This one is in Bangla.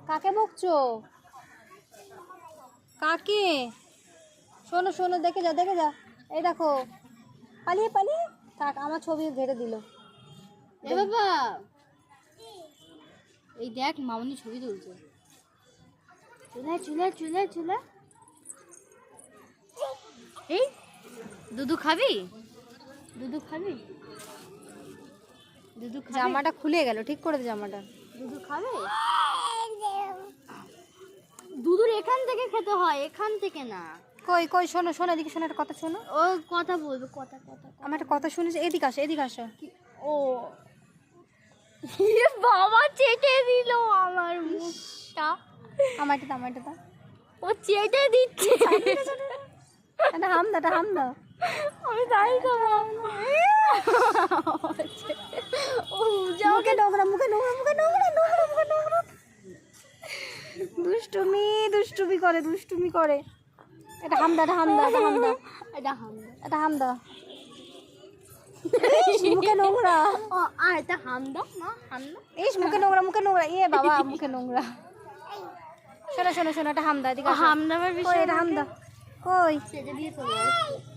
কাকে বকছো? কাকে? শোনো শোনো, দেখে যা দেখে যা। এই দেখো, পালিয়ে পালিয়ে থাক, আমার ছবি ঘেরে দিল। এ বাবা, এই দেখ মামনি ছবি তুলছে। চুলা চুলা চুলা চুলা। এই দুধু খাবি? দুধু খাবি? দুধু খাবি? জামাটা খুলে গেল, ঠিক করে দে জামাটা। দুধু খাবে? দুধুর এখান থেকে খেতে হয়, এখান থেকে না। কই কই, শোনো শোনো, এদিকে শোনো, একটা কথা শোনো। ও কথা বলবে, কথা কথা। আমার একটা কথা শুনেছি, এদিকে আসো এদিকে আসো। ও বাবা চেটে দিল আমার মুখটা। আমারটা দাও, আমারটা দাও। ও চেটে দিচ্ছে। এটা হাম দাও, এটা হাম দাও। আমি তাই খাবো। ও মুখে নোংরা, মুখে নোংরা, মুখে নোংরা, নোংরা, মুখে নোংরা। দুষ্টুমি দুষ্টুমি করে, দুষ্টুমি করে। এটা হাম দাও, এটা হাম দাও, এটা হাম দাও, এটা হাম দাও। এটা হাম দাও। মুখে নোংরা। ও আর এটা হাম দাও না, হাম দাও। ইস, মুখে নোংরা, মুখে নোংরা। এ বাবা, মুখে নোংরা। শোনো শোনো শোনো, এটা হাম দাও, এদিকে আসো। হাম দেওয়ার কই বিষয় এটা হাম দাও, কই? চেটে দিয়ে চলে আসছে।